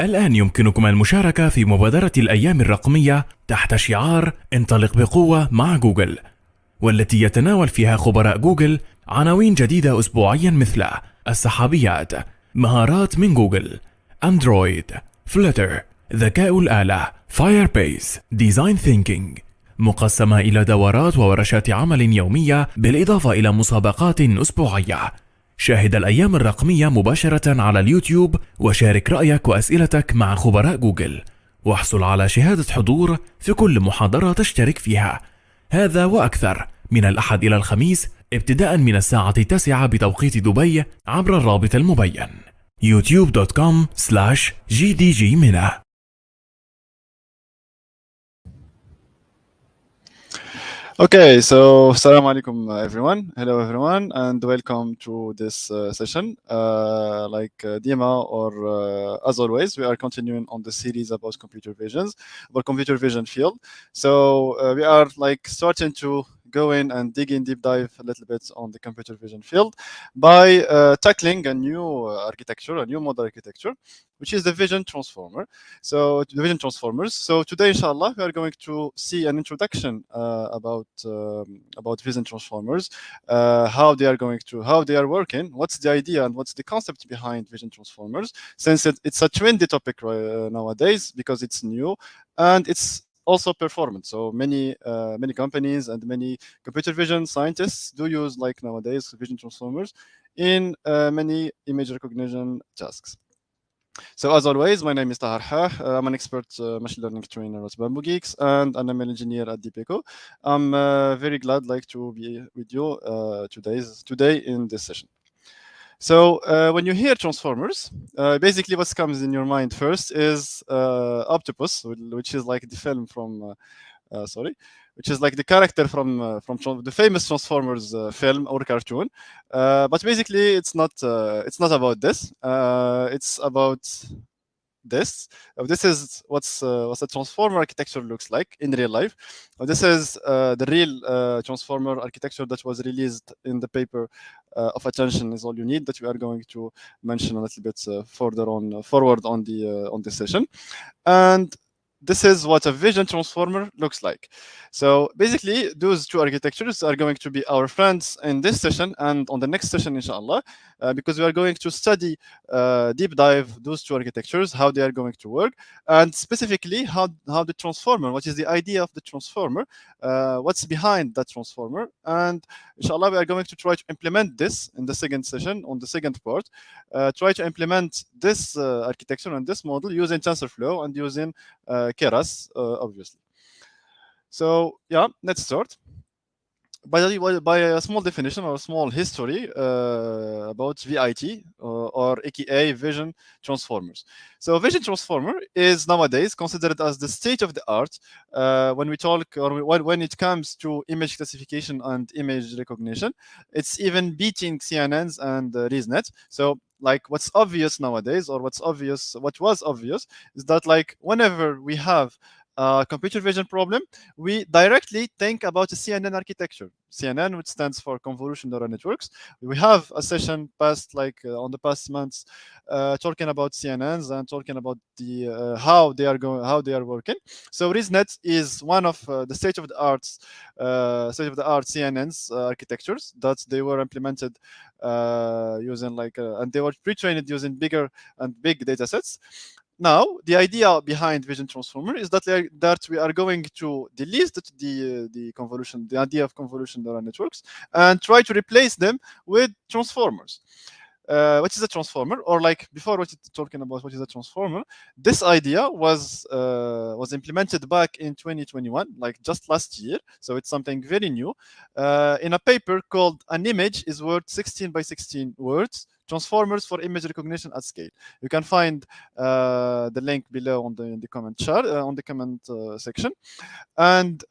الآن يمكنكم المشاركة في مبادرة الأيام الرقمية تحت شعار انطلق بقوة مع جوجل، والتي يتناول فيها خبراء جوجل عناوين جديدة أسبوعيا مثل السحابيات، مهارات من جوجل، أندرويد، فلتر، ذكاء الآلة، فايربيس، ديزاين ثينكينج، مقسمة إلى دورات وورشات عمل يومية بالإضافة إلى مسابقات أسبوعية. شاهد الأيام الرقمية مباشرة على اليوتيوب وشارك رأيك وأسئلتك مع خبراء جوجل، واحصل على شهادة حضور في كل محاضرة تشترك فيها. هذا وأكثر من الأحد إلى الخميس ابتداء من الساعة 9 بتوقيت دبي عبر الرابط المبين youtube.com/gdgmena. Okay, so assalamu alaikum everyone. Hello everyone, and welcome to this session. Like Dima, or as always, we are continuing on the series about computer vision field. So we are like starting to go in and dig in deep dive a little bit on the computer vision field by tackling a new architecture, a new model architecture, which is the vision transformer. So the vision transformers. So today, inshallah, we are going to see an introduction about vision transformers, how they are working, what's the idea and what's the concept behind vision transformers, since it's a trendy topic nowadays because it's new and it's also performant. So many companies and many computer vision scientists do use, like nowadays, vision transformers in many image recognition tasks. So as always, my name is Taha Rehah. I'm an expert machine learning trainer at Bamboo Geeks, and I'm an engineer at Deepeco. I'm very glad to be with you today in this session. So when you hear transformers, basically what comes in your mind first is Octopus, which is like the film from which is like the character from the famous Transformers film or cartoon. But basically, it's not about this. It's about this. This is what's a transformer architecture looks like in real life. This is the real transformer architecture that was released in the paper of attention is all you need, that we are going to mention a little bit forward on the session. And this is what a vision transformer looks like. So basically, those two architectures are going to be our friends in this session and on the next session, inshallah, because we are going to study, deep dive those two architectures, how they are going to work, and specifically how the transformer, what is the idea of the transformer, what's behind that transformer, and inshallah, we are going to try to implement this in the second session, on the second part, try to implement this architecture and this model using TensorFlow and using Keras, obviously. So yeah, let's start by a small definition or a small history about VIT, or aka vision transformers. So vision transformer is nowadays considered as the state of the art when we talk, or when it comes to image classification and image recognition. It's even beating CNNs and ResNet. So like what's obvious nowadays, or what was obvious, is that like whenever we have a computer vision problem, we directly think about a CNN architecture. CNN, which stands for convolution neural networks. We have a session on the past months talking about CNNs and talking about the how they are working. So ResNet is one of the state of the art CNNs architectures that they were implemented using and they were pre-trained using bigger and big data sets. Now, the idea behind vision transformer is that we are going to delete the idea of convolution neural networks, and try to replace them with transformers. What is a transformer? Or like before, talking about what is a transformer, this idea was implemented back in 2021, like just last year. So it's something very new, in a paper called "An Image is Worth 16 by 16 Words: Transformers for Image Recognition at Scale." You can find the link below in the comment chart, on the comment section. And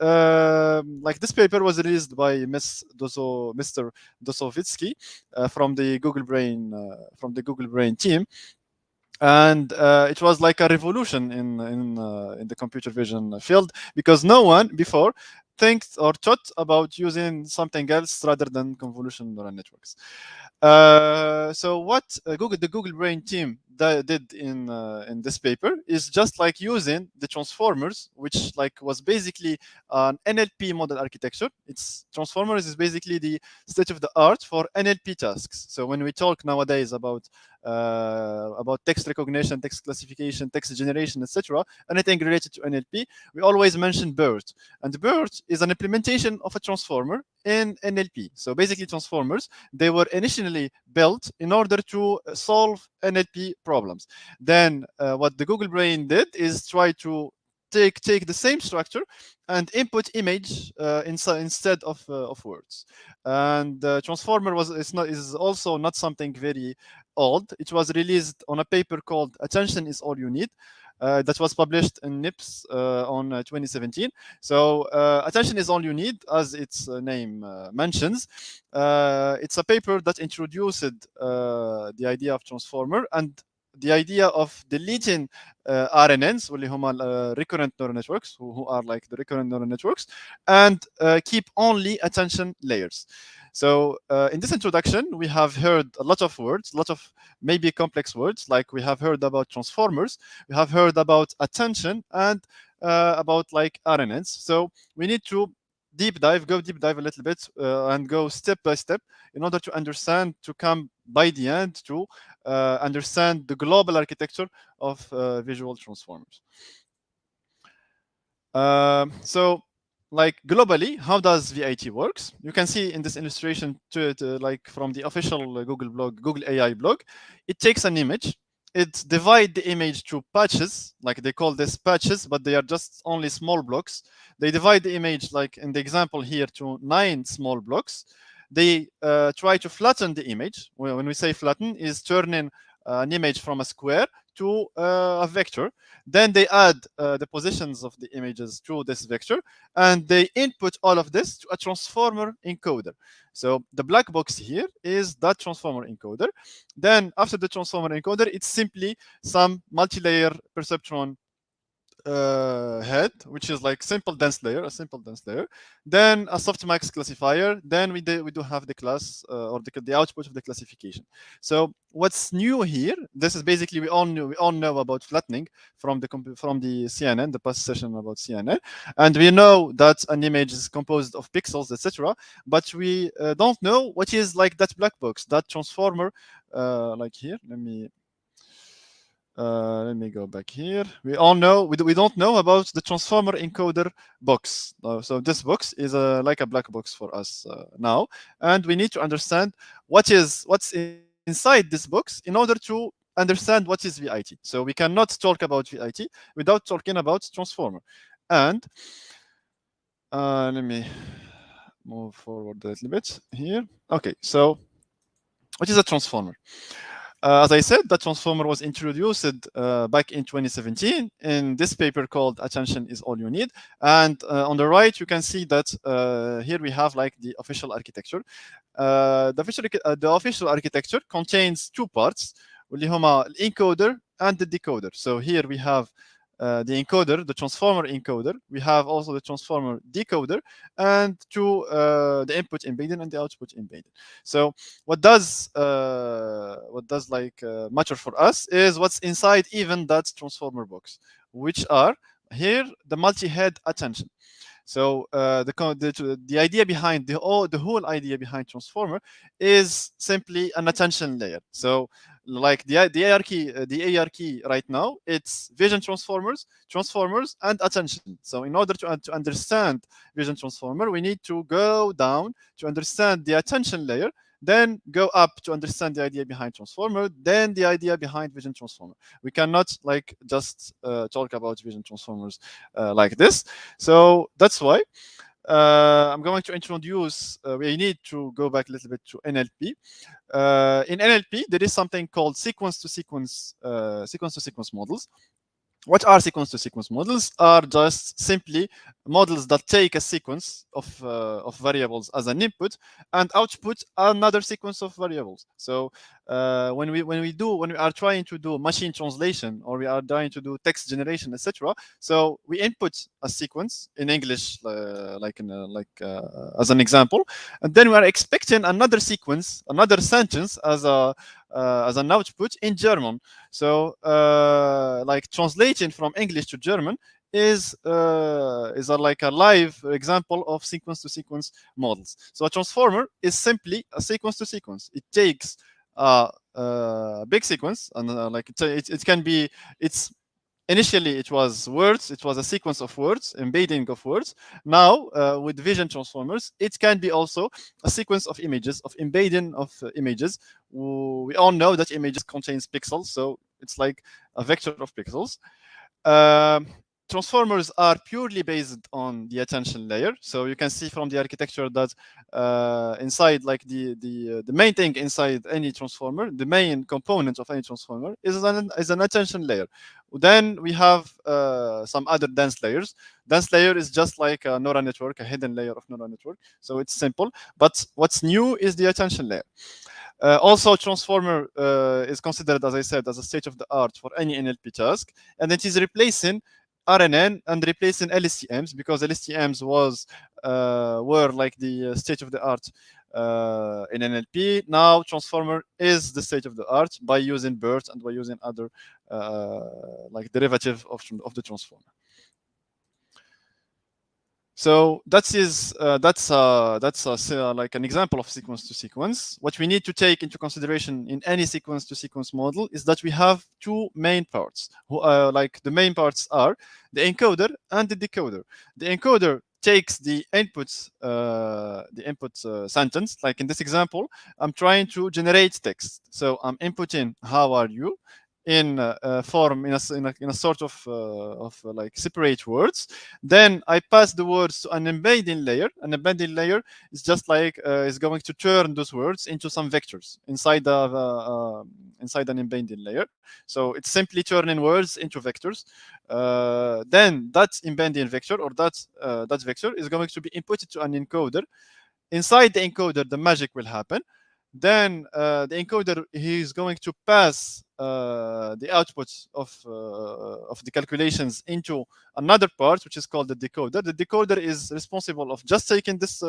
like this paper was released by Mr. Dosovitsky from the Google Brain team. And it was like a revolution in the computer vision field, because no one before thinks or thought about using something else rather than convolution neural networks. So what the Google Brain team did in this paper is just like using the transformers, which like was basically an NLP model architecture. It's transformers is basically the state of the art for NLP tasks. So when we talk nowadays about text recognition, text classification, text generation, etc., anything related to NLP, we always mention BERT. And BERT is an implementation of a transformer in NLP. So basically transformers, they were initially built in order to solve NLP problems. Then what the Google Brain did is try to take the same structure and input image instead of words. And transformer is also not something very old. It was released on a paper called "Attention is All You Need." That was published in NIPS on 2017. So attention is all you need, as its name mentions. It's a paper that introduced the idea of transformer and the idea of deleting RNNs, واللي هم recurrent neural networks, who are like the recurrent neural networks, and keep only attention layers. So in this introduction, we have heard a lot of words, a lot of maybe complex words, like we have heard about transformers, we have heard about attention, and about like RNNs. So we need to go deep dive a little bit and go step by step in order to understand, to come by the end to understand the global architecture of visual transformers. So like globally, how does VIT works? You can see in this illustration like from the official Google blog, Google AI blog, it takes an image, it divides the image to patches, like they call this patches, but they are just only small blocks. They divide the image, like in the example here, to 9 small blocks. They try to flatten the image. When we say flatten, is turning an image from a square to a vector. Then they add the positions of the images to this vector, and they input all of this to a transformer encoder. So the black box here is that transformer encoder. Then after the transformer encoder, it's simply some multi-layer perceptron head, which is like a simple dense layer. Then a softmax classifier. Then we do have the class or the output of the classification. So what's new here? This is basically we all know about flattening from the CNN, the past session about CNN, and we know that an image is composed of pixels, etc. But we don't know what is like that black box, that transformer. Like here, let me go back here. We all know we don't know about the transformer encoder box. So this box is like a black box for us now, and we need to understand what's inside this box in order to understand what is VIT. So we cannot talk about VIT without talking about transformer. And let me move forward a little bit here. Okay, so what is a transformer? As I said, the transformer was introduced back in 2017 in this paper called "Attention is All You Need." And on the right, you can see that here we have like the official architecture. The official architecture contains 2 parts, واللي هما encoder and the decoder. So here we have the encoder, the transformer encoder. We have also the transformer decoder, and the input embedded and the output embedded. So what does like matter for us is what's inside even that transformer box, which are here the multi-head attention. So the idea behind the whole idea behind transformer is simply an attention layer. So like the AR key right now, it's vision transformers, and attention. So in order to understand vision transformer, we need to go down to understand the attention layer, then go up to understand the idea behind transformer, then the idea behind vision transformer. We cannot like just talk about vision transformers like this. So that's why I'm going to introduce, we need to go back a little bit to NLP. In NLP, there is something called sequence-to-sequence models. What are sequence-to-sequence models? Are just simply models that take a sequence of variables as an input and output another sequence of variables. So when we are trying to do machine translation, or we are trying to do text generation, etc., so we input a sequence in English, as an example, and then we are expecting another sequence, another sentence as a as an output in German. So like translating from English to German is like a live example of sequence-to-sequence models. So a transformer is simply a sequence-to-sequence. It takes a big sequence, and like it can be, it's initially it was words, it was a sequence of words, embedding of words. Now with vision transformers, it can be also a sequence of images, of embedding of images. We all know that images contains pixels, so it's like a vector of pixels. um, Transformers are purely based on the attention layer. So you can see from the architecture that inside, like the main thing inside any transformer, the main component of any transformer is an attention layer. Then we have some other dense layers. Dense layer is just like a neural network, a hidden layer of neural network. So it's simple. But what's new is the attention layer. Also, transformer is considered, as I said, as a state of the art for any NLP task, and it is replacing RNN and replacing LSTMs, because LSTMs were like the state of the art in NLP. Now, transformer is the state of the art by using BERT and by using other like derivative of the transformer. So that's like an example of sequence to sequence. What we need to take into consideration in any sequence to sequence model is that we have two main parts. Like the main parts are the encoder and the decoder. The encoder takes the input sentence. Like in this example, I'm trying to generate text. So I'm inputting "How are you?" in a form, in a sort of like separate words. Then I pass the words to an embedding layer. An embedding layer is just like is going to turn those words into some vectors inside inside an embedding layer. So it's simply turning words into vectors. Then that embedding vector, or that vector, is going to be inputted to an encoder. Inside the encoder, the magic will happen. Then the encoder, he's going to pass the output of the calculations into another part, which is called the decoder. The decoder is responsible of just taking this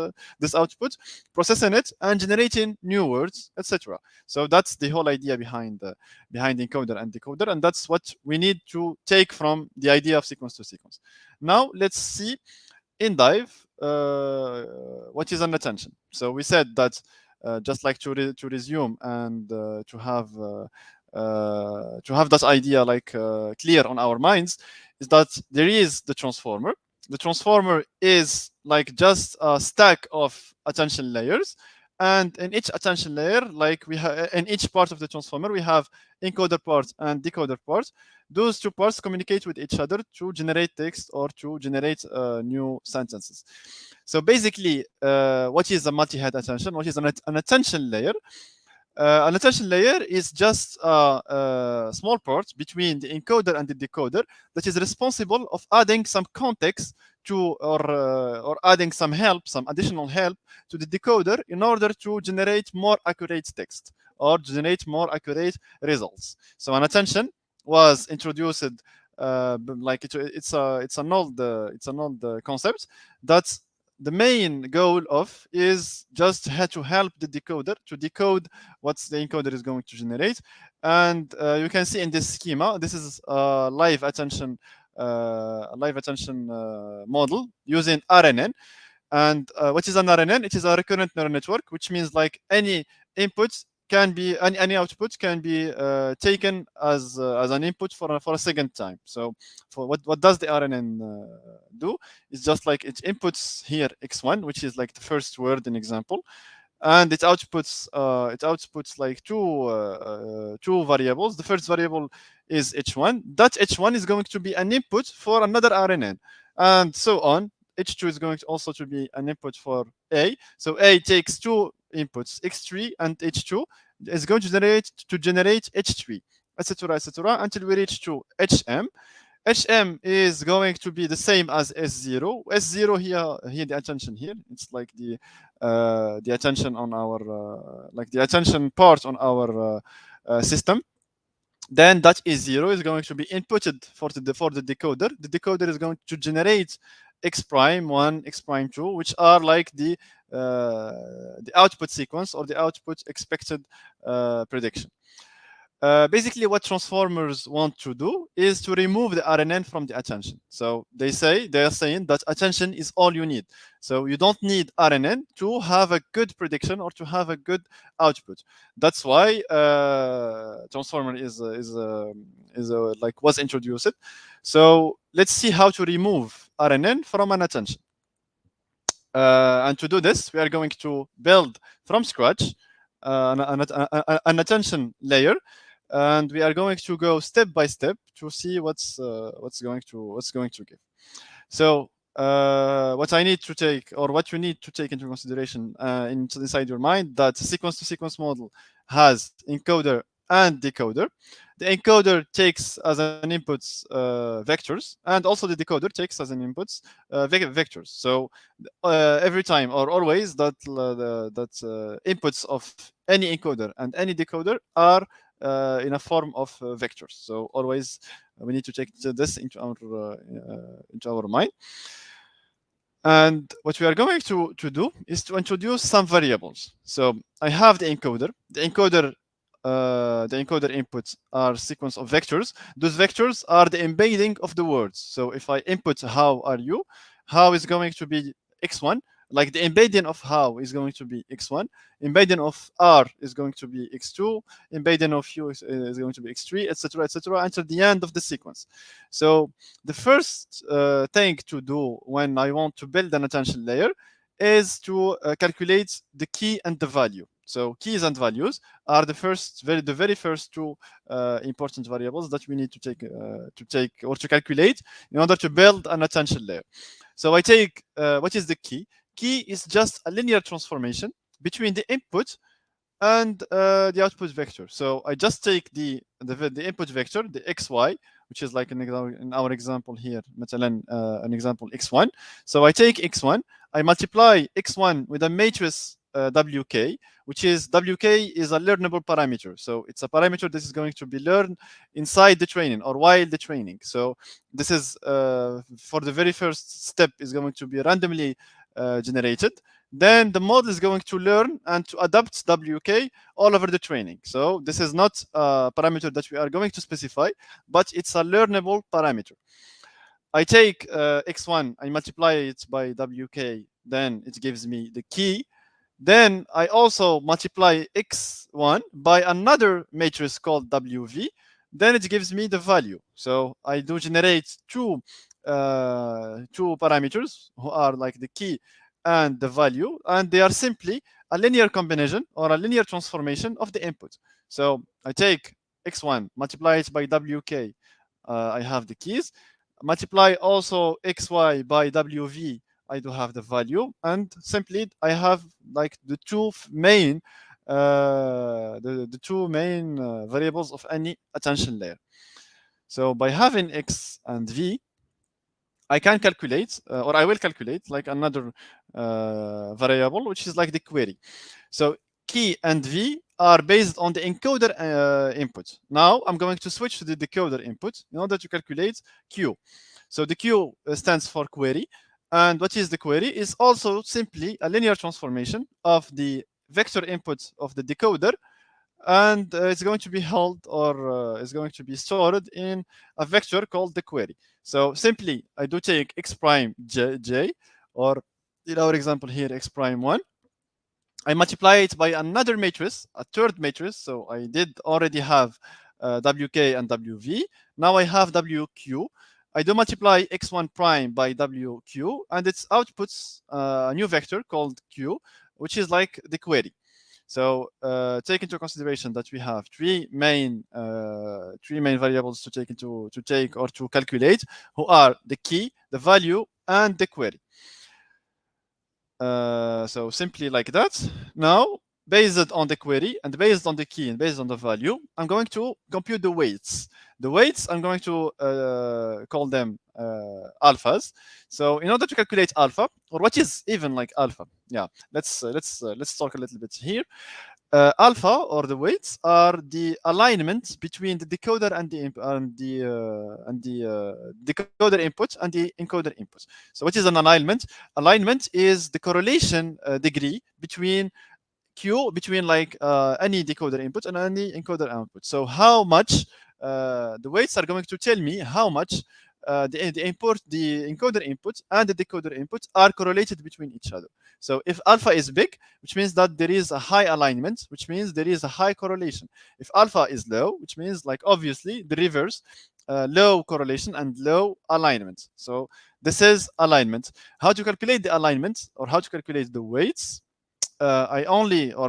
output, processing it, and generating new words, etc. So that's the whole idea behind encoder and decoder, and that's what we need to take from the idea of sequence to sequence. Now let's see in dive what is an attention. So we said that just like to resume and to have that idea like clear on our minds, is that there is the transformer. The transformer is like just a stack of attention layers, and in each attention layer, like we have in each part of the transformer, we have encoder part and decoder part. Those two parts communicate with each other to generate text or to generate new sentences. So basically, what is a multi-head attention? What is an attention layer? An attention layer is just a small part between the encoder and the decoder that is responsible of adding some context to, or adding some help, some additional help to the decoder in order to generate more accurate text or generate more accurate results. So an attention was introduced like it's an old concept that the main goal of is just how to help the decoder to decode what the encoder is going to generate. And you can see in this schema, this is a live attention model using RNN. And what is an RNN? It is a recurrent neural network, which means like any input can be any output can be taken as an input for a second time. So for what does the RNN do? It's just like it inputs here x1, which is like the first word in example, and it outputs like two variables. The first variable is h1. That h1 is going to be an input for another RNN, and so on. H2 is going to also to be an input for A. So A takes two inputs, x3 and h2, is going to generate h3, etc., until we reach to hm. hm is going to be the same as s0. S0 here the attention here. It's like the attention on our like the attention part on our system. Then that is0 is going to be inputted for the decoder. The decoder is going to generate x prime 1, x prime 2, which are like the the output sequence or the output expected prediction. Basically, what transformers want to do is to remove the RNN from the attention. So they are saying that attention is all you need. So you don't need RNN to have a good prediction or to have a good output. That's why transformer is like was introduced. So let's see how to remove RNN from an attention. And to do this, we are going to build from scratch an attention layer, and we are going to go step by step to see what's going to give. So what I need to take, or what you need to take into consideration inside your mind, that sequence to sequence model has encoder and decoder. The encoder takes as an input vectors, and also the decoder takes as an inputs vectors. So every time or always that inputs of any encoder and any decoder are in a form of vectors. So always we need to take this into our mind. And what we are going to do is to introduce some variables. So I have the encoder. The encoder inputs are sequence of vectors. Those vectors are the embedding of the words. So if I input how are you, how is going to be x1, like the embedding of how is going to be x1, embedding of r is going to be x2, embedding of u is going to be x3, etc., until the end of the sequence. So the first thing to do when I want to build an attention layer is to calculate the key and the value. So keys and values are the very first two important variables that we need to take or to calculate in order to build an attention layer. So I take what is the key? Key is just a linear transformation between the input and the output vector. So I just take the input vector, the xy, which is like in our example here, an example x1. So I take x1, I multiply x1 with a matrix wk, which is wk is a learnable parameter. So it's a parameter that is going to be learned inside the training or while the training. So this is for the very first step is going to be randomly generated. Then the model is going to learn and to adapt wk all over the training. So this is not a parameter that we are going to specify, but it's a learnable parameter. I take x1, I multiply it by wk, then it gives me the key. Then I also multiply x1 by another matrix called wv, then it gives me the value. So I do generate two parameters who are like the key and the value, and they are simply a linear combination or a linear transformation of the input. So I take x1, multiply it by wk, I have the keys, multiply also xy by wv, I do have the value, and simply I have like the two main variables of any attention layer. So by having x and v, I can calculate, or I will calculate like another variable, which is like the query. So key and v are based on the encoder input. Now I'm going to switch to the decoder input in order to calculate q. So the q stands for query. And what is the query? Is also simply a linear transformation of the vector input of the decoder, and it's going to be held or is going to be stored in a vector called the query. So simply I do take x prime j, or in our example here x prime 1. I multiply it by another matrix, a third matrix. So I did already have wk and wv. Now I have wq. I do multiply x1 prime by wq, and it outputs a new vector called q, which is like the query. So take into consideration that we have three main variables to take or to calculate, who are the key, the value, and the query. So simply like that. Now, based on the query and based on the key and based on the value, I'm going to compute the weights. The weights, I'm going to call them alphas. So in order to calculate alpha, or what is even like alpha, yeah, let's talk a little bit here. alpha or the weights are the alignment between the decoder and the decoder input and the encoder input. So what is an alignment? Alignment is the correlation degree between between like any decoder input and any encoder output. So how much the weights are going to tell me how much the encoder input and the decoder input are correlated between each other. So if alpha is big, which means that there is a high alignment, which means there is a high correlation. If alpha is low, which means like obviously the reverse, low correlation and low alignment. So this is alignment. How to calculate the alignment or how to calculate the weights? I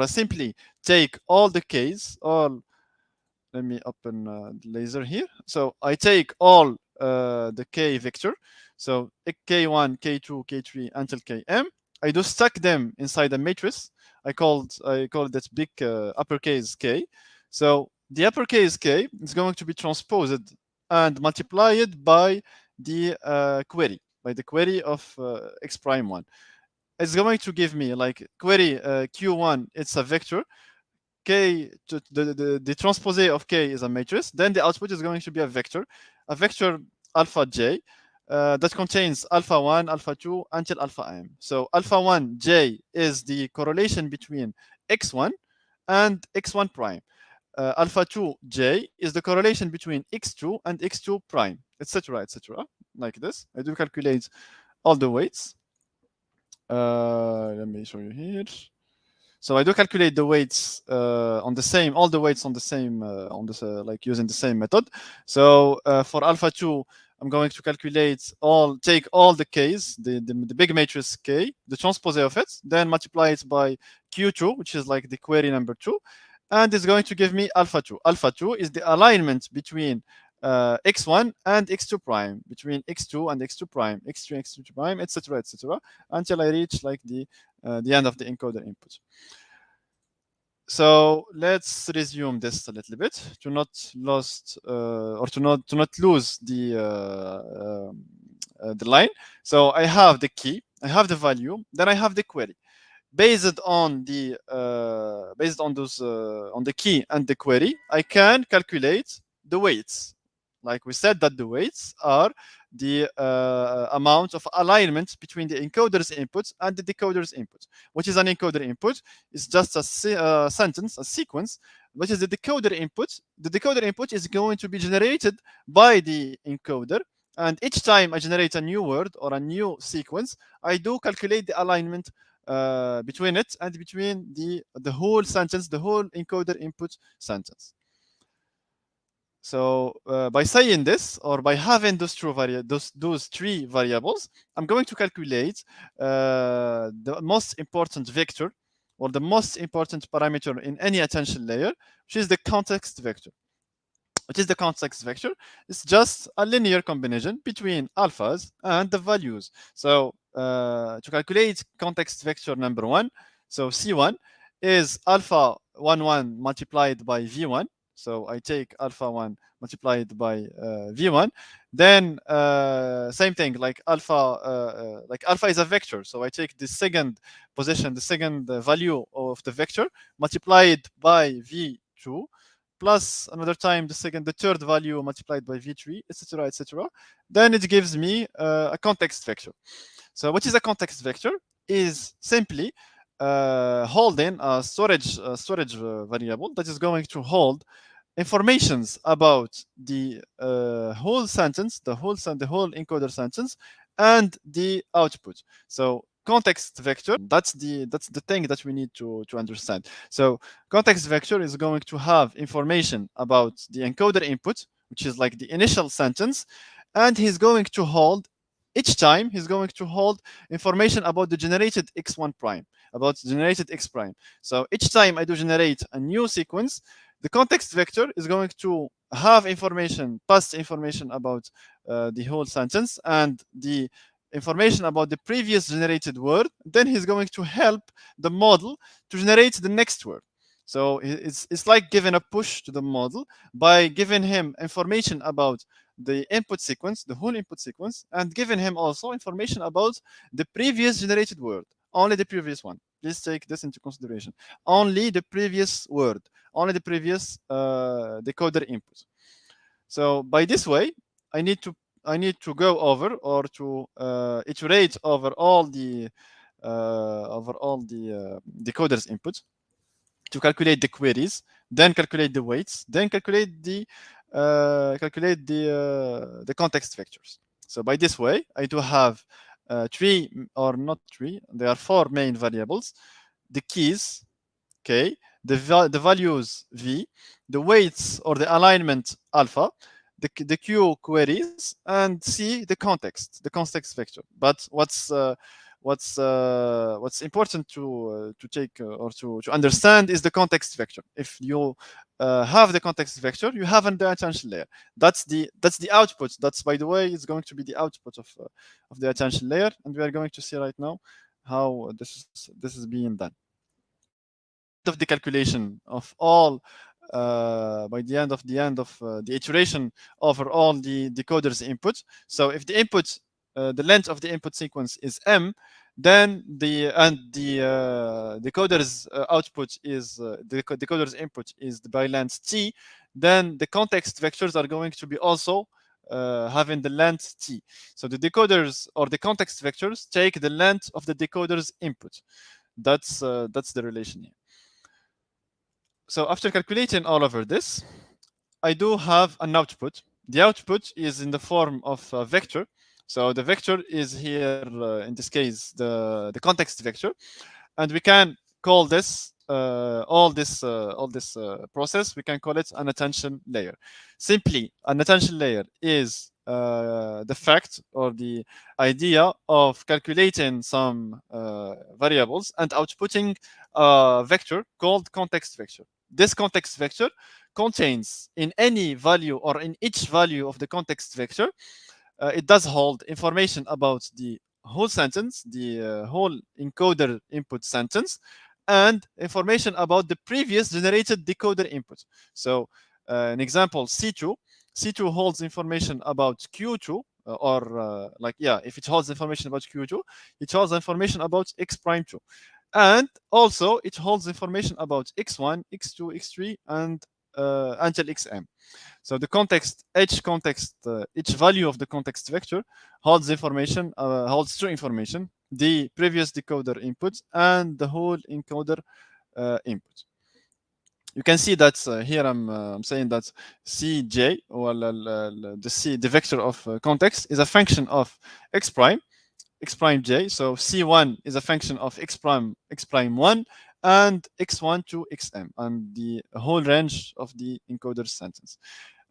simply take all the k's, let me open the laser here. So I take all the k vector, so k1, k2, k3 until km. I do stack them inside a matrix. I call that big uppercase k. So the uppercase k is going to be transposed and multiplied by the query, of x prime 1. It's going to give me like query q1, it's a vector, k to the transpose of k is a matrix, then the output is going to be a vector alpha j that contains alpha 1, alpha 2 until alpha m. So alpha 1 j is the correlation between x1 and x1 prime. Alpha 2 j is the correlation between x2 and x2 prime, etc., etc. Like this. I do calculate all the weights. Let me show you here. So I do calculate the weights on the same, all the weights on the same, like using the same method. So for alpha 2, I'm going to calculate take all the k's, the big matrix k, the transpose of it, then multiply it by q2, which is like the query number 2, and it's going to give me alpha 2. Alpha 2 is the alignment between x1 and x2 prime, between x2 and x2 prime, x3 and x2 prime, etc., etc., until I reach like the end of the encoder input. So let's resume this a little bit to not lose the line. So I have the key, I have the value, then I have the query. Based on the key and the query, I can calculate the weights. Like we said that the weights are the amount of alignment between the encoder's input and the decoder's input. What is an encoder input? It's just a sentence, a sequence, which is the decoder input. The decoder input is going to be generated by the encoder, and each time I generate a new word or a new sequence, I do calculate the alignment between it and between the whole sentence, the whole encoder input sentence. So by saying this, or by having those three variables, I'm going to calculate the most important vector or the most important parameter in any attention layer, which is the context vector. What is the context vector? It's just a linear combination between alphas and the values. So to calculate context vector number 1, so C1 is alpha 1, 1 multiplied by V1. So I take alpha 1 multiplied by V1. Then same thing, like alpha is a vector. So I take the second position, the second value of the vector multiplied by V2 plus another time the third value multiplied by V3, etc., etc. Then it gives me a context vector. So what is a context vector? Is simply holding a storage variable that is going to hold informations about the whole sentence, the whole encoder sentence, and the output. So context vector, that's the thing that we need to understand. So context vector is going to have information about the encoder input, which is like the initial sentence, and he's going to hold each time he's going to hold information about the generated x1 prime, about generated x prime. So each time I do generate a new sequence, the context vector is going to have past information about the whole sentence and the information about the previous generated word. Then he's going to help the model to generate the next word. So it's like giving a push to the model by giving him information about the input sequence, the whole input sequence, and giving him also information about the previous generated word, only the previous one. Please take this into consideration. Only the previous word, only the previous decoder input. So by this way, I need to go over or to iterate over all the decoders input to calculate the queries, then calculate the weights, then calculate the context vectors. So by this way, I do have three, or not three, there are four main variables: the keys, k, the values v, the weights or the alignment alpha, the q queries, and c the context vector. But what's important to take or to understand is the context vector. If you have the context vector, you have the attention layer. That's the output. That's, by the way, is going to be the output of the attention layer, and we are going to see right now how this is being done. By the end of the calculation of all, by the end of the iteration over all the decoders input. So if the input, the length of the input sequence is m, then the decoder's output is the decoder's input is by length t. Then the context vectors are going to be also having the length t. So the decoders or the context vectors take the length of the decoder's input. That's the relation here. So after calculating all over this, I do have an output. The output is in the form of a vector. So the vector is here, in this case, the context vector, and we can call this all this process. We can call it an attention layer. Simply, an attention layer is the fact or the idea of calculating some variables and outputting a vector called context vector. This context vector contains in any value or in each value of the context vector, it does hold information about the whole sentence, the whole encoder input sentence, and information about the previous generated decoder input. So an example, C2 holds information about Q2, if it holds information about Q2, it holds information about X prime 2. And also it holds information about X1, X2, X3, and until Xm. So the each value of the context vector holds information, holds two information: the previous decoder input and the whole encoder input. You can see that here I'm saying that Cj, or the vector of context, is a function of x prime j. So C1 is a function of x prime 1 and x1 to xm, and the whole range of the encoder sentence.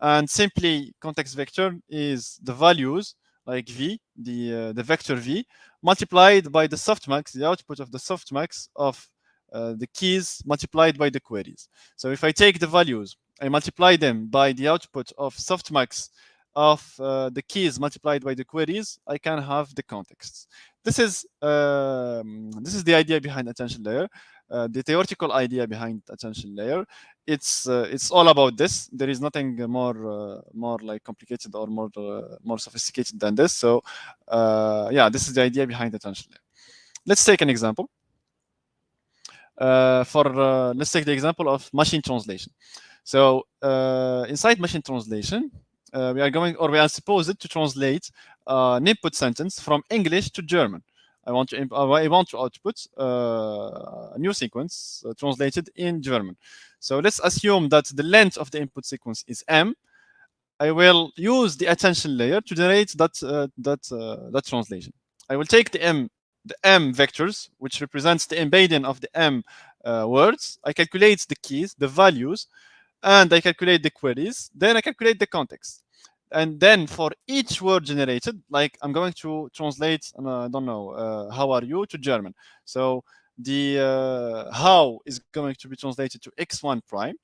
And simply, context vector is the values like v, the vector v, multiplied by the softmax, the output of the softmax of the keys multiplied by the queries. So if I take the values, I multiply them by the output of softmax of the keys multiplied by the queries, I can have the contexts. This is the idea behind attention layer. The theoretical idea behind attention layer, it's all about this. There is nothing more like complicated or more sophisticated than this. So yeah, this is the idea behind attention layer. Let's take an example. Let's take the example of machine translation. So inside machine translation, we are supposed to translate an input sentence from English to German. I want to output a new sequence translated in German. So let's assume that the length of the input sequence is m. I will use the attention layer to generate that translation. I will take the m vectors, which represents the embedding of the m words. I calculate the keys, the values, and I calculate the queries. Then I calculate the context. And then for each word generated, like I'm going to translate, I don't know, how are you to German. So the how is going to be translated to x1 prime.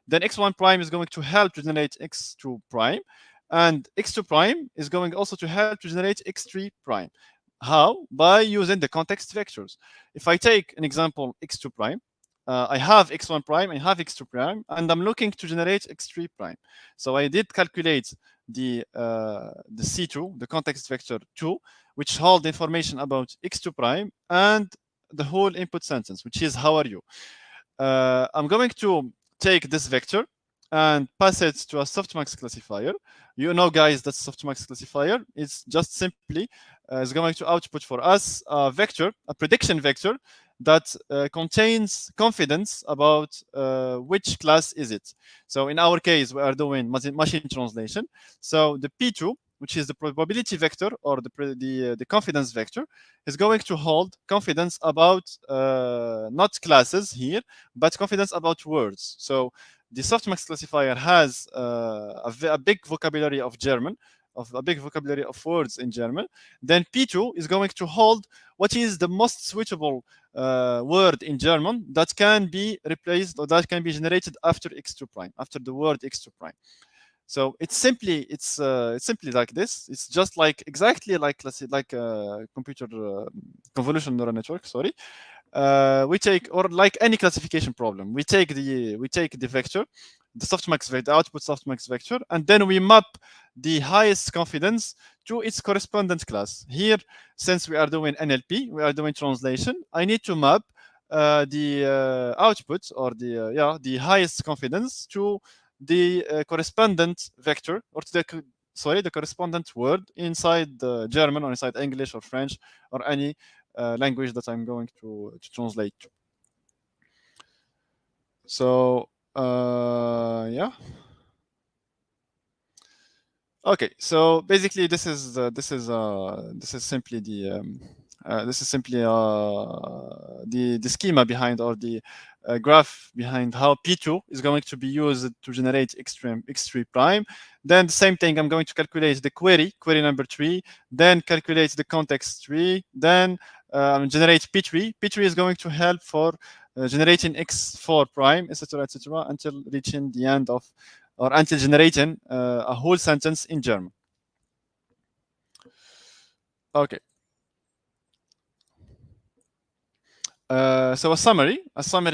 Then x1 prime is going to help to generate x2 prime. And x2 prime is going also to help to generate x3 prime. How? By using the context vectors. If I take an example, x2 prime, I have x1 prime, I have x2 prime, and I'm looking to generate x3 prime. So I did calculate the C2, the context vector 2, which hold information about x2 prime and the whole input sentence, which is how are you. I'm going to take this vector and pass it to a softmax classifier. You know, guys, that softmax classifier is just simply is going to output for us a vector, a prediction vector that contains confidence about which class is it. So in our case, we are doing machine translation. So the P2, which is the probability vector or the confidence vector, is going to hold confidence about not classes here, but confidence about words. So the softmax classifier has a big vocabulary of German, of a big vocabulary of words in German. Then P2 is going to hold what is the most suitable word in German that can be replaced or that can be generated after x2 prime, after the word x2 prime. So it's simply like this. It's just like exactly like computer convolutional neural network. Sorry, we take, or like any classification problem, we take the vector, the softmax vector, the output softmax vector, and then we map the highest confidence to its correspondent class. Here, since we are doing NLP, we are doing translation, I need to map the output or the highest confidence to the correspondent vector, or to the correspondent word inside the German or inside English or French or any language that I'm going to translate to. So yeah. Okay, so basically this is simply the schema behind, or the graph behind how P2 is going to be used to generate x3 prime. Then the same thing, I'm going to calculate the query number 3, then calculate the context tree, then generate P3. P3 is going to help for generating x4 prime, etc., until reaching the end of, or until generating a whole sentence in German. Okay. So a summary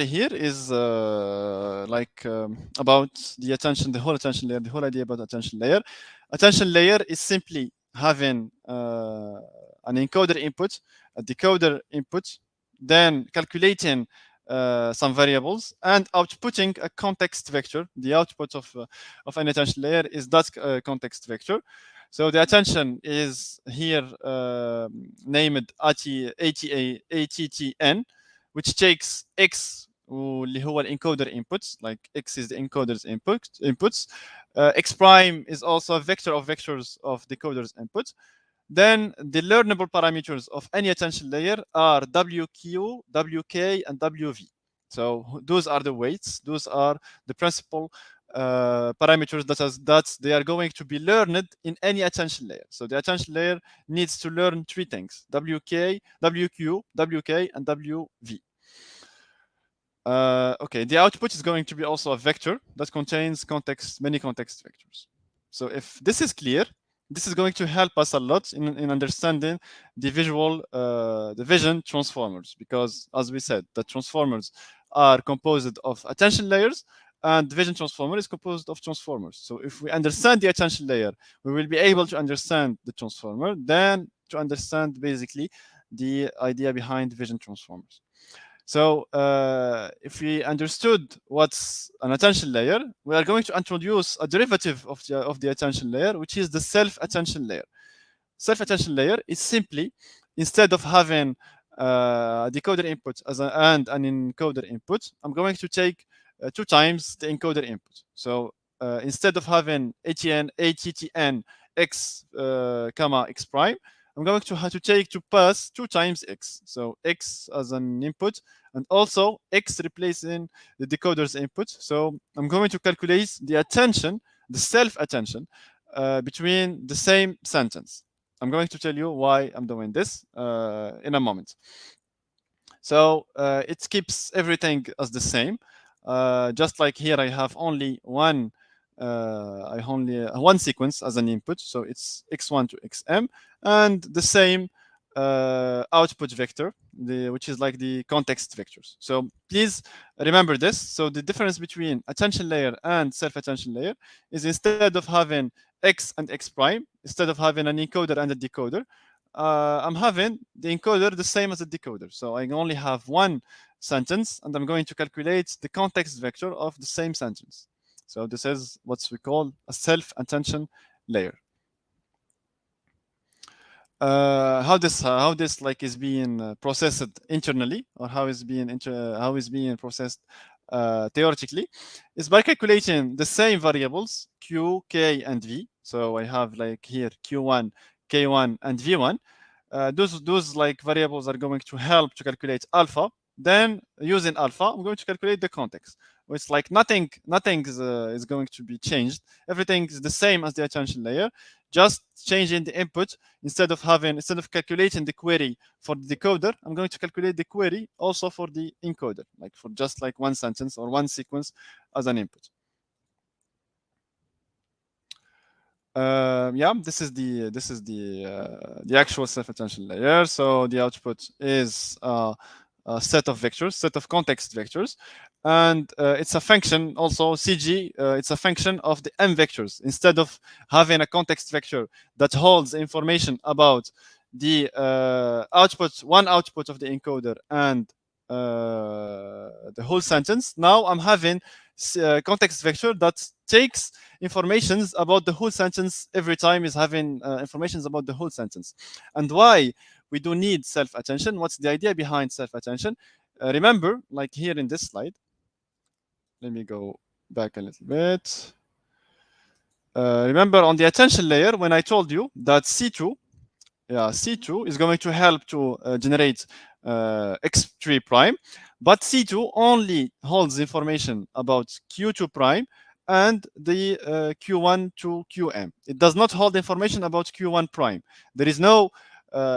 here is about the attention, the whole attention layer, the whole idea about attention layer. Attention layer is simply having an encoder input, a decoder input, then calculating some variables and outputting a context vector. The output of an attention layer is that context vector. So the attention is here named ATTN, which takes X واللي هو الانكودر inputs, like X is the encoder's inputs. X prime is also a vector of vectors of decoder's input. Then the learnable parameters of any attention layer are WQ, WK, and WV. So those are the weights. Those are the principal parameters that they are going to be learned in any attention layer. So the attention layer needs to learn 3 things: WK, WQ, WK, and WV. Okay, the output is going to be also a vector that contains many context vectors. So if this is clear, this is going to help us a lot in understanding the vision transformers, because as we said, the transformers are composed of attention layers, and the vision transformer is composed of transformers. So if we understand the attention layer, we will be able to understand the transformer, then to understand basically the idea behind vision transformers. So if we understood what's an attention layer, we are going to introduce a derivative of the attention layer, which is the self-attention layer. Self-attention layer is simply, instead of having a decoder input and an encoder input, I'm going to take 2 times the encoder input. So instead of having ATTN x comma x prime, I'm going to have to pass 2 times x. So x as an input, and also x replacing the decoder's input. So I'm going to calculate the attention, the self-attention, between the same sentence. I'm going to tell you why I'm doing this in a moment. So it keeps everything as the same. Just like here, I have only one sequence as an input, so it's x1 to xm, and the same output vector, which is like the context vectors. So please remember this. So the difference between attention layer and self-attention layer is, instead of having x and x prime, instead of having an encoder and a decoder, I'm having the encoder the same as the decoder. So I only have one sentence, and I'm going to calculate the context vector of the same sentence. So this is what we call a self-attention layer. How this like is being processed internally, or how is being processed theoretically, is by calculating the same variables q, k, and v. So I have like here q1, k1, and v1. Those like variables are going to help to calculate alpha. Then using alpha, I'm going to calculate the context. It's like nothing is going to be changed. Everything is the same as the attention layer, just changing the input. Instead of calculating the query for the decoder, I'm going to calculate the query also for the encoder, like for just like one sentence or one sequence as an input. Yeah, this is the actual self-attention layer. So the output is a set of vectors, set of context vectors, and it's a function also CG. It's a function of the m vectors. Instead of having a context vector that holds information about the one output of the encoder and the whole sentence, now I'm having context vector that takes informations about the whole sentence every time is having informations about the whole sentence. And why we do need self-attention? What's the idea behind self-attention? Remember, like here in this slide, let me go back a little bit. Remember on the attention layer when I told you that C2 is going to help to generate X3 prime, but C2 only holds information about Q2 prime and the Q1 to QM. It does not hold information about Q1 prime. There is no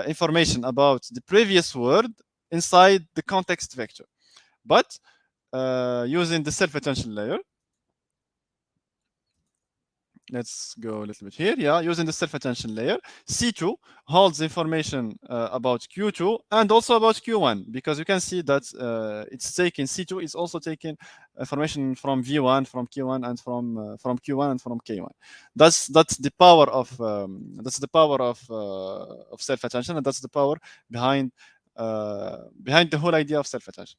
information about the previous word inside the context vector. But using the self-attention layer, let's go a little bit here. Yeah, using the self-attention layer, C2 holds information about Q2 and also about Q1, because you can see that it's taking C2 is also taking information from V1, from Q1, and from Q1 and from K1. That's the power of self-attention, and that's the power behind the whole idea of self-attention.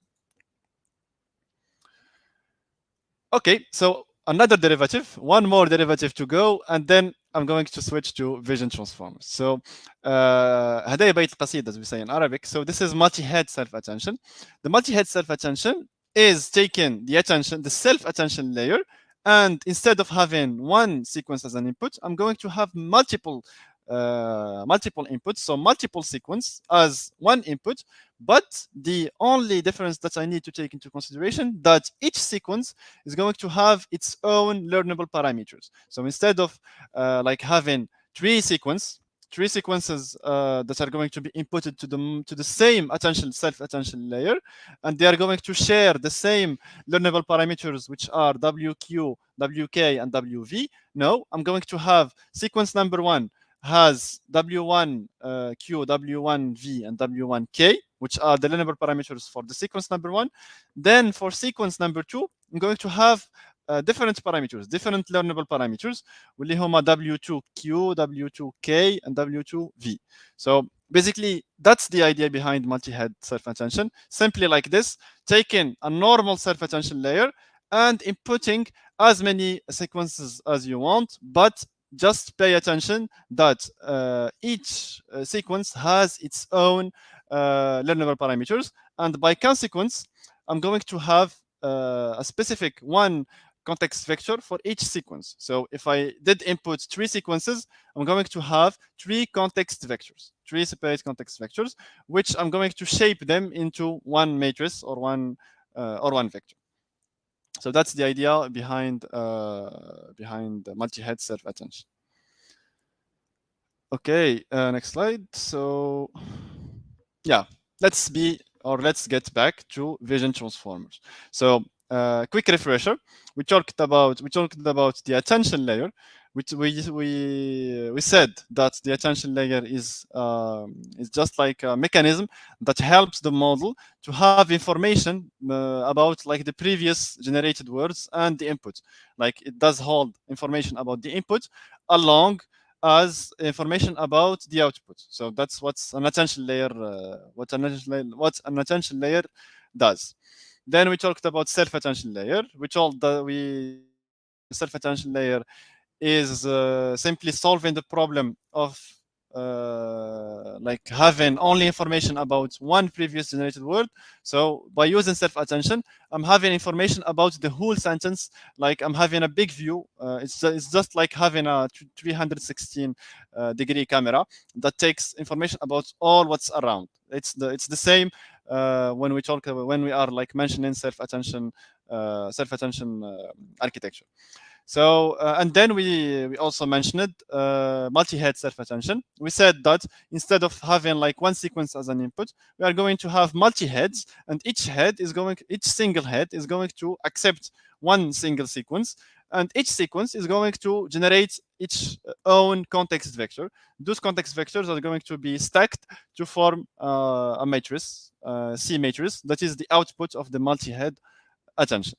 Okay, so another derivative, one more derivative to go, and then I'm going to switch to vision transformers. So هدايا بيت القصيد, as we say in Arabic. So this is multi-head self-attention. The multi-head self-attention is taking the self-attention layer, and instead of having one sequence as an input, I'm going to have multiple inputs, so multiple sequence as one input. But the only difference that I need to take into consideration that each sequence is going to have its own learnable parameters. So instead of like having three sequences that are going to be inputted to the same self-attention layer, and they are going to share the same learnable parameters, which are WQ, WK, and WV. No, I'm going to have sequence number one has W1 Q, W1 V, and W1 K, which are the learnable parameters for the sequence number one. Then for sequence number two, I'm going to have different parameters, different learnable parameters, واللي هما W2Q, W2K, and W2V. So basically, that's the idea behind multi-head self-attention. Simply like this, taking a normal self-attention layer and inputting as many sequences as you want, but just pay attention that each sequence has its own learnable parameters, and by consequence, I'm going to have a specific one context vector for each sequence. So if I did input three sequences, I'm going to have three context vectors, three separate context vectors, which I'm going to shape them into one matrix or one vector. So that's the idea behind multi-head self-attention. Okay, next slide. So yeah, let's get back to vision transformers. So quick refresher. We talked about the attention layer. We said that the attention layer is just like a mechanism that helps the model to have information about like the previous generated words and the input. Like it does hold information about the input along as information about the output. So that's what's an attention layer. What an attention layer does. Then we talked about self-attention layer. We told that self-attention layer is simply solving the problem of like having only information about one previous generated word. So by using self-attention, I'm having information about the whole sentence. Like I'm having a big view. It's just like having a 316 degree camera that takes information about all what's around. It's the same when we talk about, when we are like mentioning self-attention architecture. So and then we also mentioned multi-head self-attention. We said that instead of having like one sequence as an input, we are going to have multi-heads, and each single head is going to accept one single sequence, and each sequence is going to generate its own context vector. Those context vectors are going to be stacked to form a matrix, C matrix, that is the output of the multi-head attention.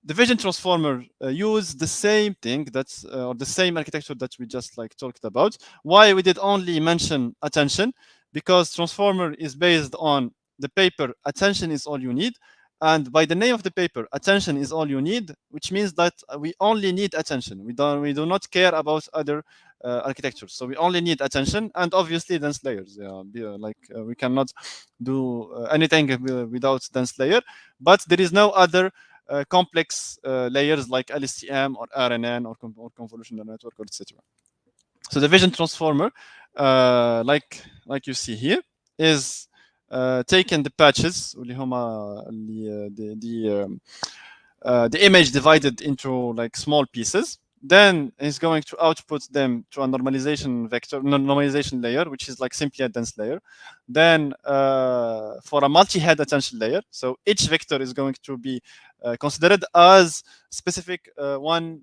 The vision transformer use the same thing that's or the same architecture that we just like talked about. Why we did only mention attention? Because transformer is based on the paper attention is all you need, and by the name of the paper attention is all you need, which means that we only need attention. We do not care about other architectures. So we only need attention, and obviously dense layers. We cannot do anything without dense layer, but there is no other complex layers like LSTM or RNN or convolutional network, or etc. So the vision transformer, like you see here, is taking the patches اللي هما the image divided into like small pieces. Then is going to output them to a normalization layer, which is like simply a dense layer. Then for a multi-head attention layer, so each vector is going to be considered as specific one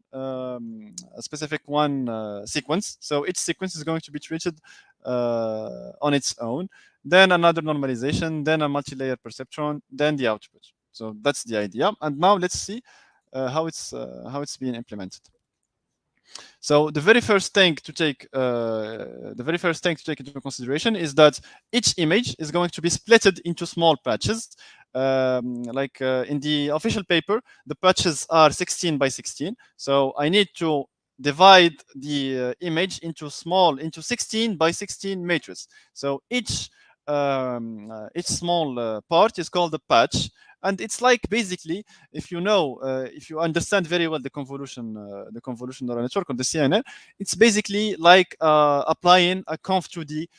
sequence. So each sequence is going to be treated on its own. Then another normalization, then a multi-layer perceptron, then the output. So that's the idea. And now let's see how it's being implemented. So the very first thing to take into consideration is that each image is going to be splitted into small patches. In the official paper, the patches are 16 by 16. So I need to divide the image into 16 by 16 matrices. So each small part is called a patch. And it's like basically, if you understand very well the convolution neural network or the CNN, it's basically like applying a conv2D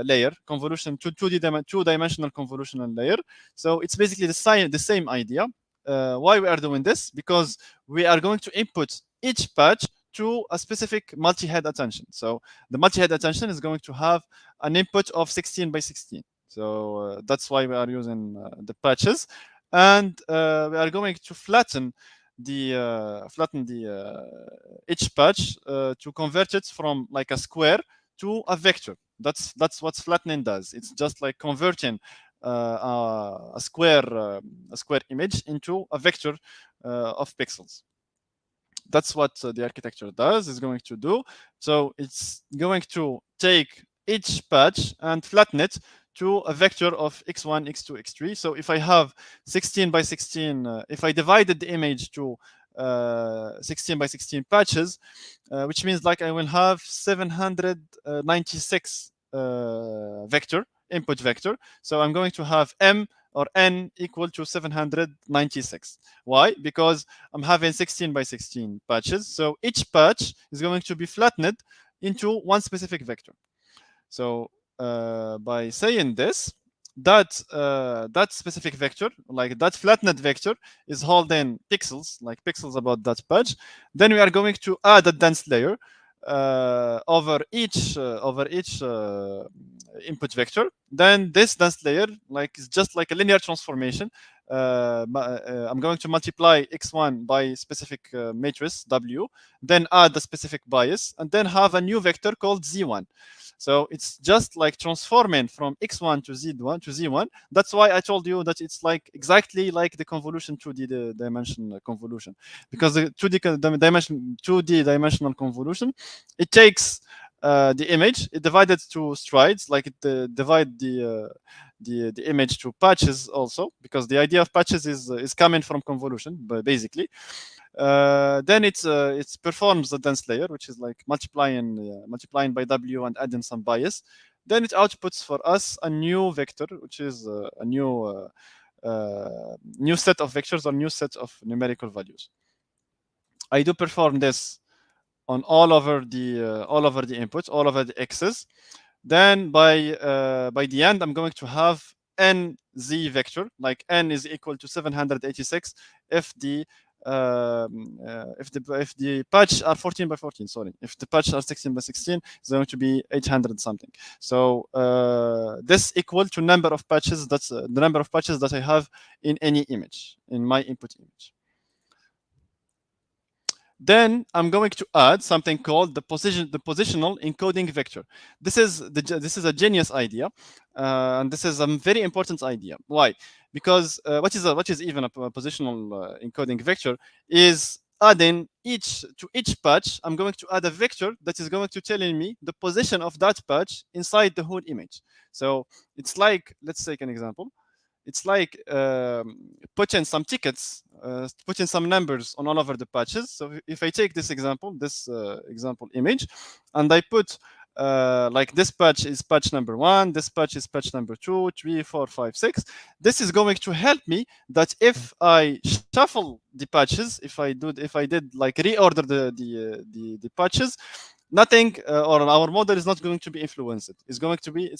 layer, convolution to two-dimensional convolutional layer. So it's basically the same idea. Why we are doing this? Because we are going to input each patch to a specific multi-head attention. So the multi-head attention is going to have an input of 16 by 16. So that's why we are using the patches. And we are going to flatten each patch to convert it from like a square to a vector. That's what flattening does. It's just like converting a square image into a vector of pixels. That's what the architecture is going to do. So it's going to take each patch and flatten it to a vector of x1, x2, x3. So if I have 16 by 16, if I divided the image to 16 by 16 patches, which means like I will have 796 input vector. So I'm going to have m or n equal to 796. Why? Because I'm having 16 by 16 patches. So each patch is going to be flattened into one specific vector. So by saying this, that specific vector, like that flattened vector, is holding pixels, like pixels about that patch. Then we are going to add a dense layer over each input vector. Then this dense layer is just like a linear transformation. I'm going to multiply x1 by specific matrix w, then add the specific bias, and then have a new vector called z1. So it's just like transforming from x1 to z1. That's why I told you that it's like exactly like the convolution 2D dimension convolution, because the 2D dimensional convolution, it takes the image, it divided to strides, like it divide the image to patches also, because the idea of patches is coming from convolution, but basically. Then it performs the dense layer, which is like multiplying by W and adding some bias. Then it outputs for us a new vector, which is a new set of vectors or new set of numerical values. I do perform this on all over the inputs, all over the x's. Then by the end, I'm going to have n z vector, like n is equal to 786 if the if the patch are 14 by 14, sorry, if the patch are 16 by 16, it's going to be 800 something. So this equal to number of patches, that's the number of patches that I have in any image, in my input image. Then I'm going to add something called the positional encoding vector. This is a genius idea, and this is a very important idea. Why? Because what is even a positional encoding vector is adding to each patch. I'm going to add a vector that is going to telling me the position of that patch inside the whole image. So it's like, let's take an example. It's like putting some tickets, putting some numbers on all over the patches. So if I take this example image, and I put like this patch is patch number 1, this patch is patch number 2, 3, 4, 5, 6. This is going to help me that if I shuffle the patches, if I did like reorder the patches, nothing or our model is not going to be influenced. It's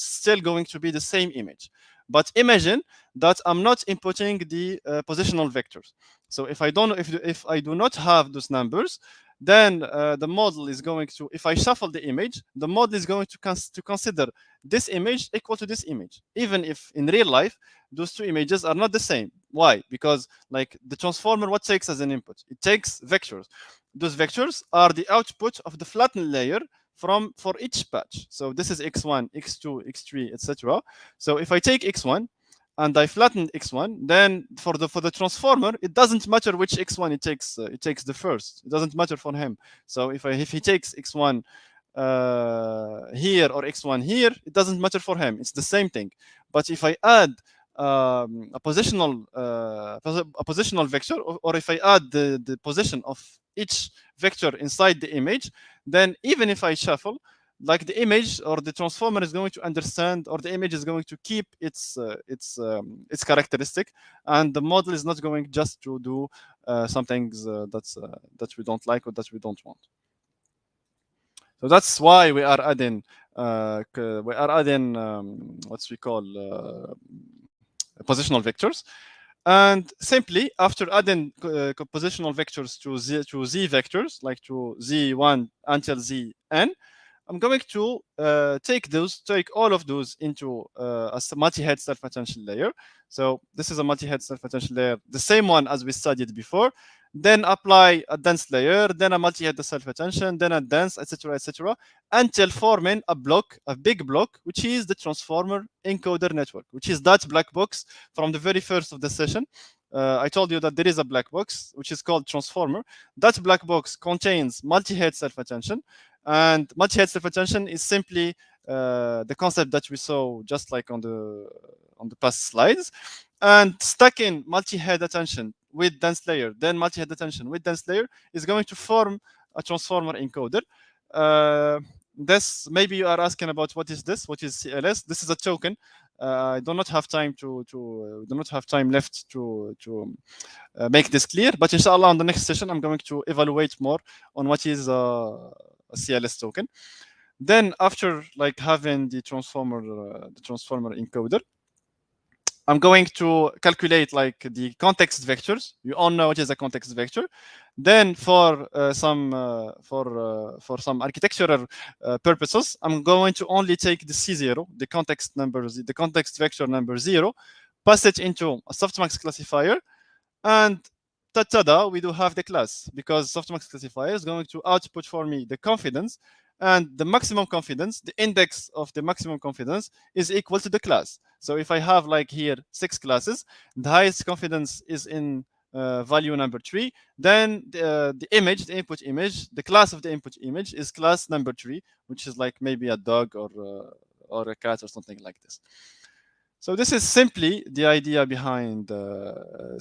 still going to be the same image. But imagine that I'm not inputting the positional vectors. So if I do not have those numbers, then the model is going to, if I shuffle the image, the model is going to consider this image equal to this image, even if in real life those two images are not the same. Why? Because like the transformer, what takes as an input? It takes vectors. Those vectors are the output of the flattened layer for each patch. So this is x1, x2, x3, etc. So if I take x1 and I flatten x1, then for the transformer, it doesn't matter which x1 it takes the first. It doesn't matter for him. So if he takes x1 here or x1 here, it doesn't matter for him. It's the same thing. But if I add a positional vector, or if I add the position of each vector inside the image, then even if I shuffle, like the image or the transformer is going to understand, or the image is going to keep its characteristic, and the model is not going just to do some things that we don't like or that we don't want. So that's why we are adding what we call positional vectors. And simply after adding positional vectors to z vectors, like to z1 until zn, I'm going to take all of those into a multi-head self-attention layer. So this is a multi-head self-attention layer, the same one as we studied before. Then apply a dense layer, then a multi-head self-attention, then a dense, etc., until forming a big block, which is the transformer encoder network, which is that black box from the very first of the session. I told you that there is a black box, which is called transformer. That black box contains multi-head self-attention, and multi-head self-attention is simply the concept that we saw just like on the past slides. And stacking multi-head attention with dense layer, then multi-head attention with dense layer, is going to form a transformer encoder. This, maybe you are asking about what is this? What is CLS? This is a token. I do not have time left to make this clear. But inshallah, on the next session, I'm going to evaluate more on what is a CLS token. Then after like having the transformer encoder, I'm going to calculate like the context vectors. You all know what is a context vector. Then for some architectural purposes, I'm going to only take the C0, the context vector number 0, pass it into a softmax classifier, and ta-da, we do have the class, because softmax classifier is going to output for me the confidence and the maximum confidence, the index of the maximum confidence, is equal to the class. So if I have like here 6 classes, the highest confidence is in value number 3, then the image, the input image, the class of the input image is class number 3, which is like maybe a dog or a cat or something like this. So this is simply the idea behind the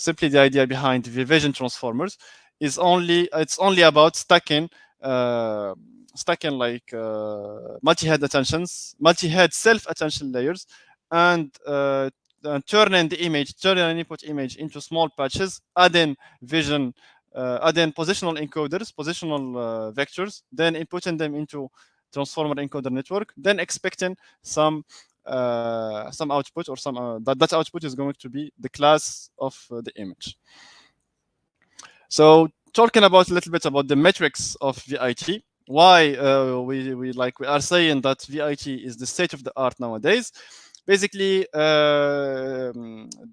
vision transformers. It's only about stacking like multi-head attentions, multi-head self-attention layers, and turning an input image into small patches, adding vision, adding positional encoders, positional vectors, then inputting them into transformer encoder network, then expecting some output or that output is going to be the class of the image. So talking about a little bit about the metrics of VIT, why we are saying that VIT is the state of the art nowadays. Basically, the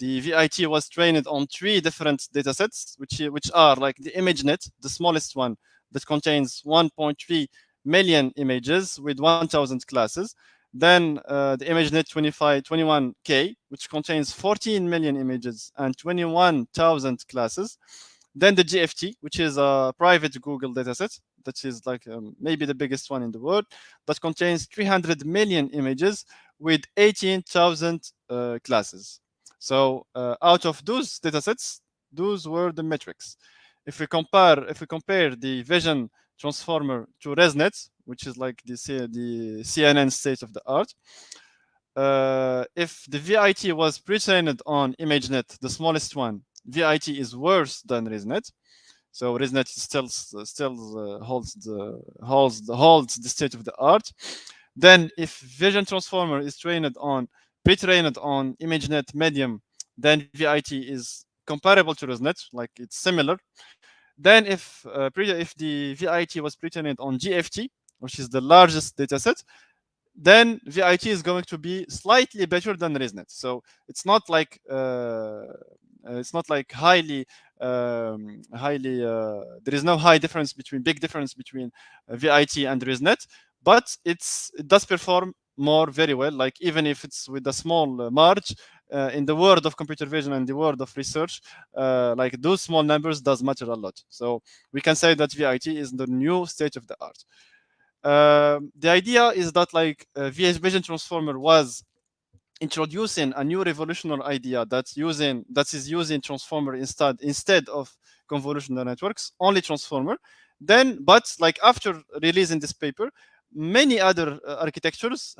VIT was trained on 3 different datasets, which are like the ImageNet, the smallest one that contains 1.3 million images with 1,000 classes. Then the ImageNet 21K, which contains 14 million images and 21,000 classes. Then the GFT, which is a private Google dataset, that is like maybe the biggest one in the world, that contains 300 million images with 18,000 classes. So out of those datasets, those were the metrics. If we compare the vision transformer to ResNet, which is like the CNN state of the art, if the VIT was pre-trained on ImageNet, the smallest one, VIT is worse than ResNet. So ResNet still holds the state of the art. Then if vision transformer is pre-trained on ImageNet medium, then VIT is comparable to ResNet, like it's similar. Then if the VIT was pre-trained on GFT, which is the largest dataset, then VIT is going to be slightly better than ResNet. So it's not like highly there is no big difference between VIT and ResNet, but it does perform very well, like even if it's with a small margin. In the world of computer vision and the world of research, like those small numbers does matter a lot. So we can say that VIT is the new state of the art. The idea is that like vision transformer was introducing a new revolutionary idea that is using transformer instead of convolutional networks, only transformer. Then, but like after releasing this paper, many other architectures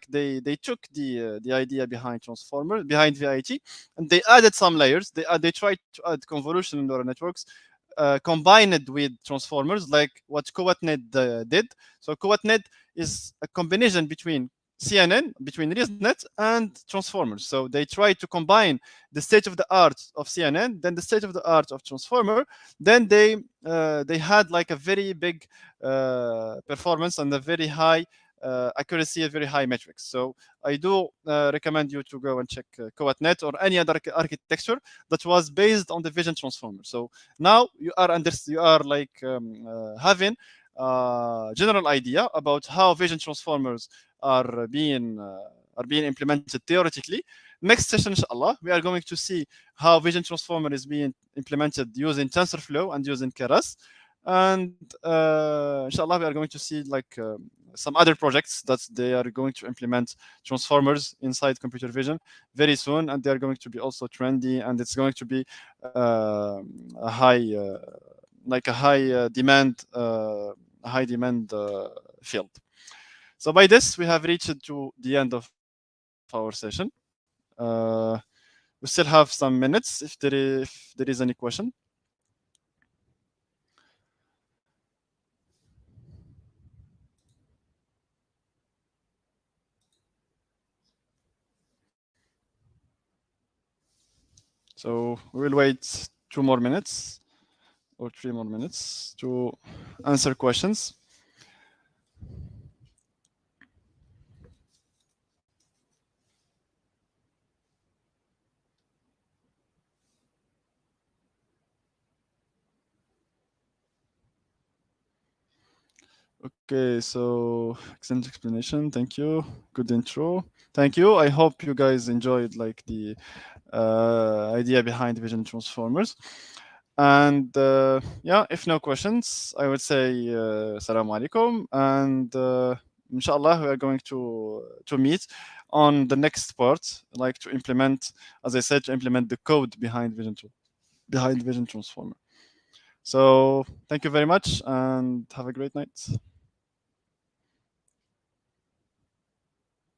they took the idea behind transformer, behind VIT, and they added some layers. They tried to add convolutional neural networks combined with transformers, like what CoAtNet did. So CoAtNet is a combination between CNN, between ResNet and transformers. So they try to combine the state of the art of CNN, then the state of the art of transformer. Then they had like a very big performance and a very high accuracy, a very high metrics. So I do recommend you to go and check CoAtNet or any other architecture that was based on the vision transformer. So now you are having a general idea about how vision transformers are being implemented theoretically. Next session, inshallah, we are going to see how vision transformer is being implemented using TensorFlow and using Keras. And inshallah, we are going to see like some other projects that they are going to implement transformers inside computer vision very soon, and they are going to be also trendy, and it's going to be a high demand field. So by this, we have reached to the end of our session. We still have some minutes if there is any question. So we will wait 2 more minutes or 3 more minutes to answer questions. Okay, so excellent explanation. Thank you. Good intro. Thank you. I hope you guys enjoyed like the idea behind vision transformers. And yeah, if no questions, I would say Assalamu alaikum. And inshallah, we are going to meet on the next part, like to implement, as I said, to implement the code behind Vision Transformer. So thank you very much and have a great night.